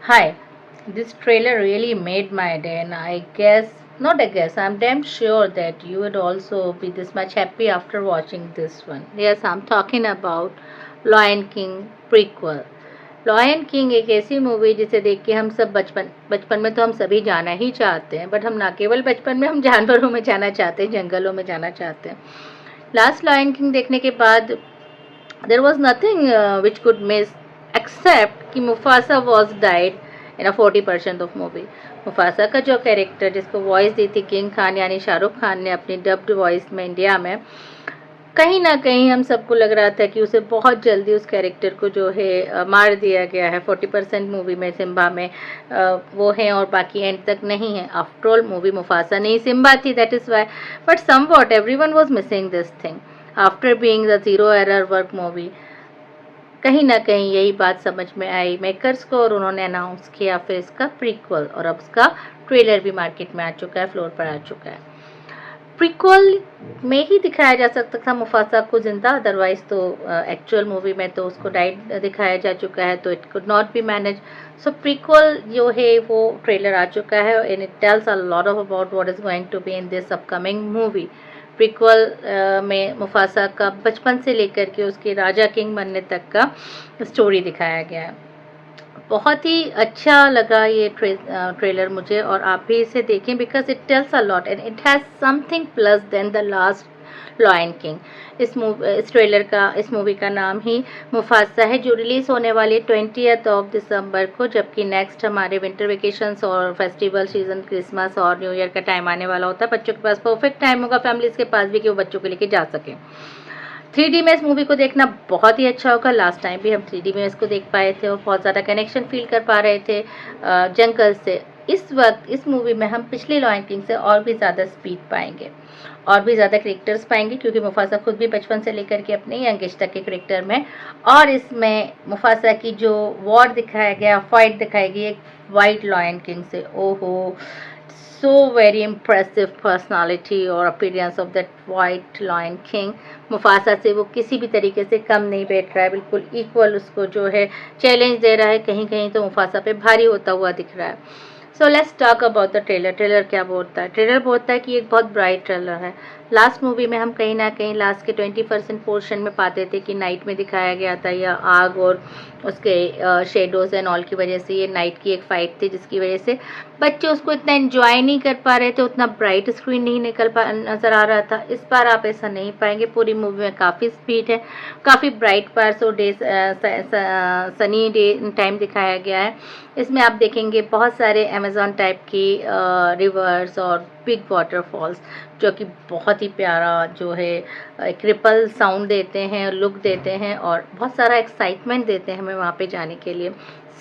Hi, this trailer really made my day, and not I guess, I'm damn sure that you would also be this much happy after watching this one. Yes, I'm talking about Lion King prequel. Lion king एक ऐसी movie जिसे देख के हम सब बचपन बचपन में तो हम सभी जाना ही चाहते हैं, बट हम ना केवल बचपन में, हम जानवरों में जाना चाहते हैं, जंगलों में जाना चाहते हैं. लास्ट लॉयन किंग देखने के बाद there was nothing which could miss except कि Mufasa was died in a 40% of movie. Mufasa का जो कैरेक्टर जिसको वॉइस दी थी किंग खान यानी शाहरुख खान ने अपनी डब्ड वॉइस में इंडिया में, कहीं ना कहीं हम सबको लग रहा था कि उसे बहुत जल्दी उस कैरेक्टर को जो है मार दिया गया है. 40% मूवी में सिम्बा में वो है और बाकी एंड तक नहीं है. आफ्टर ऑल मूवी मुफासा नहीं सिम्बा थी, that is why. But somewhat everyone was missing this thing after being the zero error work movie. कहीं ना कहीं यही बात समझ में आई मेकर्स को और उन्होंने अनाउंस किया फिर इसका प्रीक्वल, और अब उसका ट्रेलर भी मार्केट में आ चुका है, फ्लोर पर आ चुका है. प्रीक्वल में ही दिखाया जा सकता था मुफासा को जिंदा, अदरवाइज तो एक्चुअल मूवी में तो उसको डाइड दिखाया जा चुका है, तो it could not be manage. So prequel जो है वो ट्रेलर आ चुका है and it tells a lot of about what is going to be in this upcoming movie. Prequel में मुफासा का बचपन से लेकर के उसके राजा किंग बनने तक का स्टोरी दिखाया गया है. बहुत ही अच्छा लगा ये ट्रेलर मुझे, और आप भी इसे देखें because it tells a lot and it has something plus than the last Lion King. इस मूवी का नाम ही मुफासा है, जो रिलीज होने वाली 20th ऑफ दिसंबर को, जबकि नेक्स्ट हमारे विंटर वेकेशंस और फेस्टिवल सीजन क्रिसमस और न्यू ईयर का टाइम आने वाला होता है. बच्चों के पास परफेक्ट टाइम होगा, फैमिलीज के पास भी, कि वो बच्चों को लेके जा सके. 3D में इस मूवी को देखना बहुत ही अच्छा होगा. लास्ट टाइम भी हम 3D में इसको देख पाए थे और बहुत ज़्यादा कनेक्शन फील कर पा रहे थे जंगल से. इस वक्त इस मूवी में हम पिछले लॉयन किंग से और भी ज़्यादा स्पीड पाएंगे, और भी ज़्यादा करेक्टर्स पाएंगे, क्योंकि मुफासा खुद भी बचपन से लेकर के अपने यंग एज तक के करेक्टर में. और इसमें मुफासा की जो वॉर दिखाया गया, फाइट दिखाई गई एक वाइट लॉयन किंग से, ओहो, so very impressive personality और appearance of that white lion king. Mufasa से वो किसी भी तरीके से कम नहीं बैठ रहा है, बिल्कुल इक्वल उसको जो है चैलेंज दे रहा है. कहीं कहीं तो मुफासा पे भारी होता हुआ दिख रहा है. So let's talk about the trailer. Trailer क्या बोलता है? ट्रेलर बोलता है कि एक बहुत ब्राइट ट्रेलर है. लास्ट मूवी में हम कहीं ना कहीं लास्ट के 20% पोर्शन में पाते थे कि नाइट में दिखाया गया था, या आग और उसके शेडोज एंड ऑल की वजह से ये नाइट की एक फाइट थी, जिसकी वजह से बच्चे उसको इतना एंजॉय नहीं कर पा रहे थे, उतना ब्राइट स्क्रीन नहीं नज़र आ रहा था. इस बार आप ऐसा नहीं पाएंगे. पूरी मूवी में काफ़ी स्पीड है, काफ़ी ब्राइट पार्ट्स और सनी डे टाइम दिखाया गया है. इसमें आप देखेंगे बहुत सारे अमेजॉन टाइप की रिवर्स और बिग वाटरफॉल्स, जो कि बहुत ही प्यारा जो है एक रिपल साउंड देते हैं, लुक देते हैं, और बहुत सारा एक्साइटमेंट देते हैं हमें वहाँ पे जाने के लिए.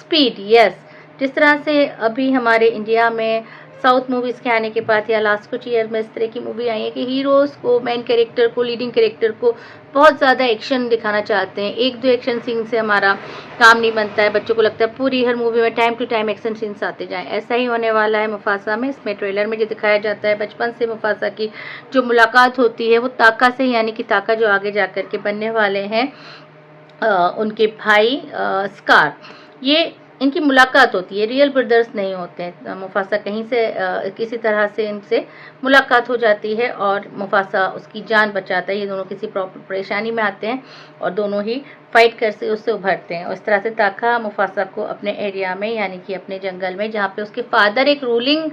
Speed, yes. जिस तरह से अभी हमारे इंडिया में साउथ मूवीज़ के आने के बाद या लास्ट कुछ ईयर में इस तरह की मूवी आई है कि हीरोज़ को, मेन कैरेक्टर को, लीडिंग कैरेक्टर को बहुत ज़्यादा एक्शन दिखाना चाहते हैं. एक दो एक्शन सीन से हमारा काम नहीं बनता है. बच्चों को लगता है पूरी हर मूवी में time to time action scenes आते जाएं. ऐसा ही होने वाला है मुफासा में. इसमें ट्रेलर में जो दिखाया जाता है, बचपन से मुफासा की जो मुलाकात होती है वो ताका से, यानी कि ताका जो आगे जा कर के बनने वाले हैं उनके भाई स्कार, ये इनकी मुलाकात होती है. रियल ब्रदर्स नहीं होते हैं. मुफासा कहीं से किसी तरह से इनसे मुलाकात हो जाती है और मुफासा उसकी जान बचाता है. ये दोनों किसी परेशानी में आते हैं और दोनों ही फाइट कर से उससे उभरते हैं. और इस तरह से ताका मुफासा को अपने एरिया में, यानी कि अपने जंगल में, जहाँ पे उसके फादर एक रूलिंग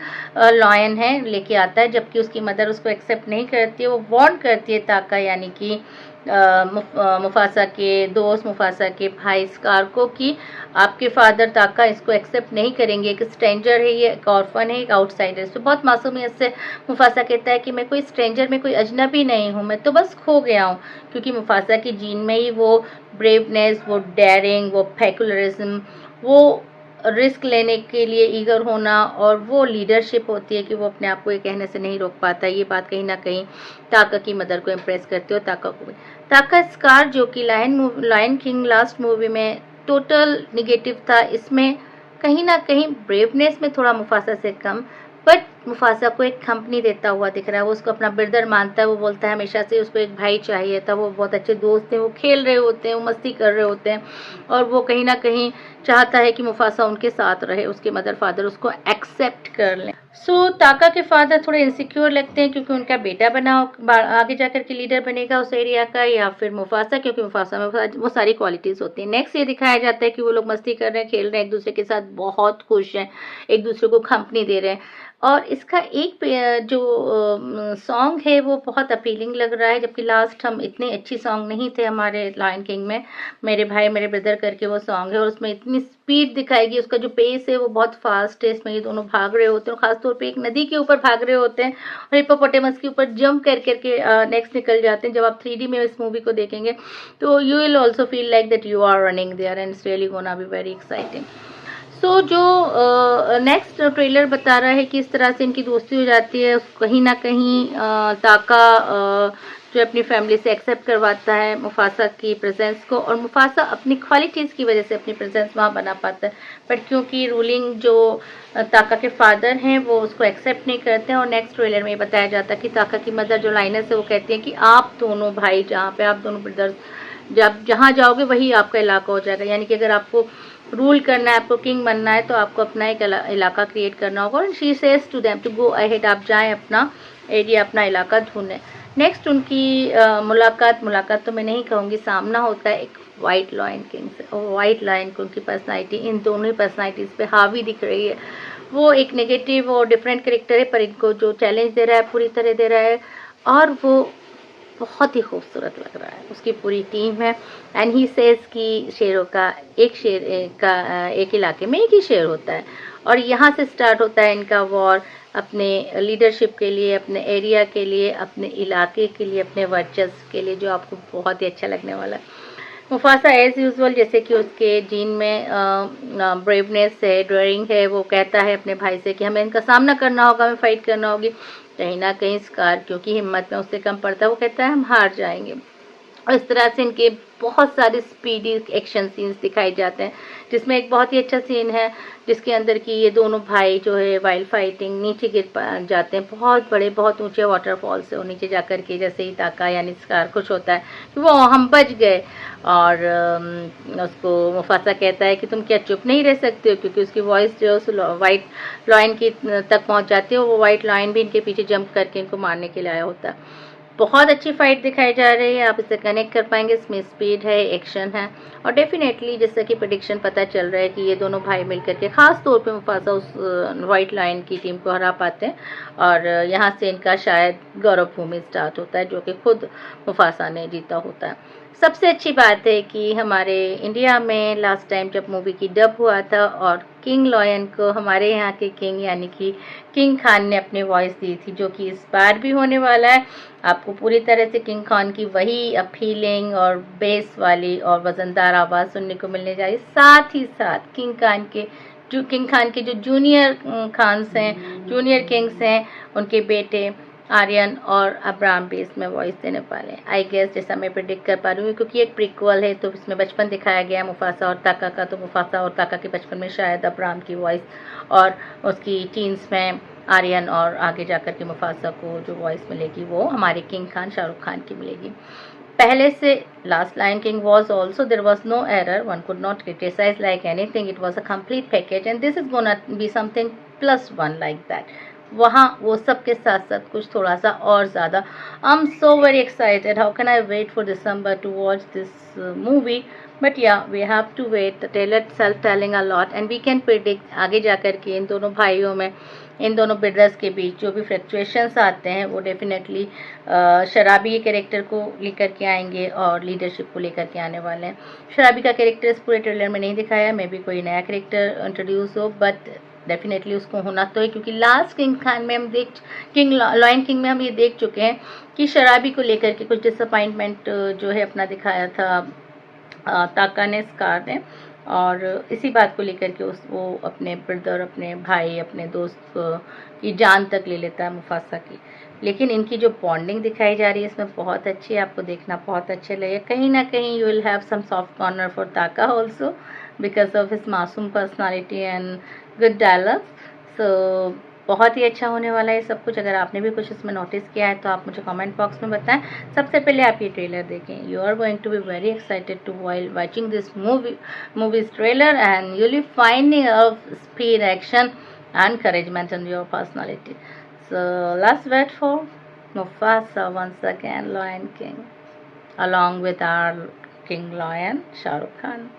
लॉयन है, लेके आता है, जबकि उसकी मदर उसको एक्सेप्ट नहीं करती है. वो वार्न करती है ताका, यानी कि मुफासा के दोस्त, मुफासा के भाई स्कार को, कि आपके फादर ताका इसको एक्सेप्ट नहीं करेंगे. एक स्ट्रेंजर है, ये एक ऑर्फन है, एक आउटसाइडर. तो बहुत मासूमियत से मुफासा कहता है कि मैं कोई स्ट्रेंजर, मैं कोई अजनबी नहीं हूँ, मैं तो बस खो गया हूँ. क्योंकि मुफासा की जीन में ही वो ब्रेवनेस, वो डेयरिंग, वो फैकुलरिज्म, वो रिस्क लेने के लिए ईगर होना, और वो लीडरशिप होती है कि वो अपने आप को ये कहने से नहीं रोक पाता. ये बात कहीं ना कहीं ताका की मदर को इम्प्रेस करती है, और ताका को भी. ताका स्कार जो कि लायन किंग लास्ट मूवी में टोटल निगेटिव था, इसमें कहीं ना कहीं ब्रेवनेस में थोड़ा मुफासा से कम, बट मुफासा को एक कंपनी देता हुआ दिख रहा है। वो उसको अपना ब्रदर मानता है, वो बोलता है हमेशा से उसको एक भाई चाहिए था। वो बहुत अच्छे दोस्त हैं, वो खेल रहे होते हैं, वो मस्ती कर रहे होते हैं, और वो कहीं ना कहीं चाहता है कि मुफासा उनके साथ रहे, उसके मदर फादर उसको एक्सेप्ट कर लें। ताका के फादर थोड़े इनसिक्योर लगते हैं क्योंकि उनका बेटा आगे जाकर के लीडर बनेगा उस एरिया का, या फिर मुफासा, क्योंकि मुफासा में वो सारी क्वालिटीज होती हैं। नेक्स्ट ये दिखाया जाता है कि वो लोग मस्ती कर रहे हैं, खेल रहे हैं, एक दूसरे के साथ बहुत खुश हैं, एक दूसरे को कंपनी दे रहे हैं। और इसका एक जो सॉन्ग है वो बहुत अपीलिंग लग रहा है, जबकि लास्ट हम इतने अच्छी सॉन्ग नहीं थे हमारे लायन किंग में, मेरे भाई मेरे ब्रदर करके वो सॉन्ग है, और उसमें इतनी स्पीड दिखाएगी, उसका जो पेस है वो बहुत फास्ट है। इसमें ये दोनों भाग रहे होते हैं, खासतौर पे एक नदी के ऊपर भाग रहे होते हैं और हिप्पोपोटेमस के ऊपर जंप कर करके नेक्स्ट निकल जाते हैं। जब आप 3D में इस मूवी को देखेंगे तो you will also feel like that you are running there and it's really gonna be very exciting. जो नेक्स्ट ट्रेलर बता रहा है कि इस तरह से इनकी दोस्ती हो जाती है, कहीं ना कहीं ताका जो अपनी फैमिली से एक्सेप्ट करवाता है मुफासा की प्रेजेंस को, और मुफासा अपनी क्वालिटीज़ की वजह से अपनी प्रेजेंस वहाँ बना पाता है, बट क्योंकि रूलिंग जो ताका के फादर हैं वो उसको एक्सेप्ट नहीं करते हैं। और नेक्स्ट ट्रेलर में बताया जाता है कि ताका की मदर जो लाइनस है वो कहती है कि आप दोनों भाई, जहाँ पे आप दोनों ब्रदर्स जब जहाँ जाओगे वही आपका इलाका हो जाएगा, यानी कि अगर आपको रूल करना है, आपको किंग बनना है, तो आपको अपना एक इलाका क्रिएट करना होगा। और she says to them to go ahead, आप जाएं अपना एरिया, अपना इलाका ढूंढें। नेक्स्ट उनकी मुलाकात तो मैं नहीं कहूँगी, सामना होता है एक वाइट लायन किंग से। और वाइट लायन किंग की पर्सनालिटी इन दोनों ही पर्सनालिटीज़ पे हावी दिख रही है। वो एक नेगेटिव और डिफरेंट करेक्टर है, पर इनको जो चैलेंज दे रहा है पूरी तरह दे रहा है, और वो बहुत ही खूबसूरत लग रहा है। उसकी पूरी टीम है, एंड ही सेज कि शेरों का एक इलाके में एक ही शेर होता है, और यहाँ से स्टार्ट होता है इनका वॉर अपने लीडरशिप के लिए, अपने एरिया के लिए, अपने इलाके के लिए, अपने वर्चस्व के लिए, जो आपको बहुत ही अच्छा लगने वाला है। मुफासा एज यूजुअल, जैसे कि उसके जीन में ब्रेवनेस है, ड्रेयरिंग है, वो कहता है अपने भाई से कि हमें इनका सामना करना होगा, हमें फाइट करना होगी। कहीं ना कहीं स्कार क्योंकि हिम्मत में उससे कम पड़ता है, वो कहता है हम हार जाएंगे। और इस तरह से इनके बहुत सारे स्पीडी एक्शन सीन्स दिखाए जाते हैं, जिसमें एक बहुत ही अच्छा सीन है जिसके अंदर कि ये दोनों भाई जो है वाइल्ड फाइटिंग नीचे गिर जाते हैं, बहुत बड़े बहुत ऊंचे वाटरफॉल से, और नीचे जाकर के जैसे ही ताका यानी स्कार खुश होता है कि वो हम बच गए, और उसको मुफासा कहता है कि तुम क्या चुप नहीं रह सकते हो, क्योंकि उसकी वॉइस जो उस वाइट लॉयन की तक पहुंच जाती है, वो वाइट लॉयन भी इनके पीछे जंप करके इनको मारने के लिए आया होता है। बहुत अच्छी फाइट दिखाई जा रही है, आप इसे कनेक्ट कर पाएंगे। इसमें स्पीड है, एक्शन है, और डेफिनेटली जैसा कि प्रेडिक्शन पता चल रहा है कि ये दोनों भाई मिलकर के खास तौर पे मुफासा उस वाइट लाइन की टीम को हरा पाते हैं, और यहाँ से इनका शायद गौरव भूमि स्टार्ट होता है, जो कि खुद मुफासा ने जीता होता है। सबसे अच्छी बात है कि हमारे इंडिया में लास्ट टाइम जब मूवी की डब हुआ था, और किंग लॉयन को हमारे यहाँ के किंग यानी कि किंग खान ने अपनी वॉइस दी थी, जो कि इस बार भी होने वाला है। आपको पूरी तरह से किंग खान की वही अपीलिंग और बेस वाली और वजनदार आवाज़ सुनने को मिलने जा रही है। साथ ही साथ किंग खान के जो जूनियर खान्स हैं, जूनियर किंग्स हैं, उनके बेटे आर्यन और अब्राम भी इसमें वॉइस देने वाले हैं। आई गेस जैसा मैं प्रिडिक्ट कर पा रही हूँ, क्योंकि एक प्रीक्वल है तो इसमें बचपन दिखाया गया है मुफासा और ताका का, तो मुफासा और ताका के बचपन में शायद अब्राम की वॉइस, और उसकी टीन्स में आर्यन, और आगे जाकर के मुफासा को जो वॉइस मिलेगी वो हमारे किंग खान शाहरुख खान की मिलेगी। पहले से last Lion King was also, there was no error, one could not criticise like anything, it was a complete package, and this is gonna be something +1 like that. वहाँ वो सब के साथ साथ कुछ थोड़ा सा और ज़्यादा। I am so very excited, how can I wait for December to watch this movie, but yeah we have to wait. The trailer self telling a lot, and we can predict आगे जाकर के इन दोनों भाइयों में, इन दोनों brothers के बीच जो भी फ्लक्चुएशंस आते हैं वो डेफिनेटली शराबी के कैरेक्टर को लेकर के आएंगे और लीडरशिप को लेकर के आने वाले हैं। शराबी का कैरेक्टर इस पूरे ट्रेलर में नहीं दिखाया, मे बी कोई नया कैरेक्टर इंट्रोड्यूस हो, बट डेफिनेटली उसको होना तो है, क्योंकि लास्ट किंग खान में हम किंग लॉयन किंग में हम ये देख चुके हैं कि शराबी को लेकर के कुछ डिसअपॉइंटमेंट जो है अपना दिखाया था ताका ने, स्कार ने, और इसी बात को लेकर के वो अपने ब्रदर, अपने भाई, अपने दोस्त की जान तक ले लेता है मुफासा की। लेकिन इनकी जो बॉन्डिंग दिखाई जा रही है इसमें बहुत अच्छी है, आपको देखना बहुत अच्छे लगे। कहीं ना कहीं you will have some soft corner for Taka also because of his मासूम personality and good dialogue. So बहुत ही अच्छा होने वाला है सब कुछ। अगर आपने भी कुछ इसमें नोटिस किया है तो आप मुझे कमेंट बॉक्स में बताएं। सबसे पहले आप ये ट्रेलर देखें, you are going to be very excited to while watching this movie's trailer, and you will finding of speed, action, encouragement in your personality. So let's wait for Mufasa once again, Lion King, along with our King Lion, Shah Rukh Khan.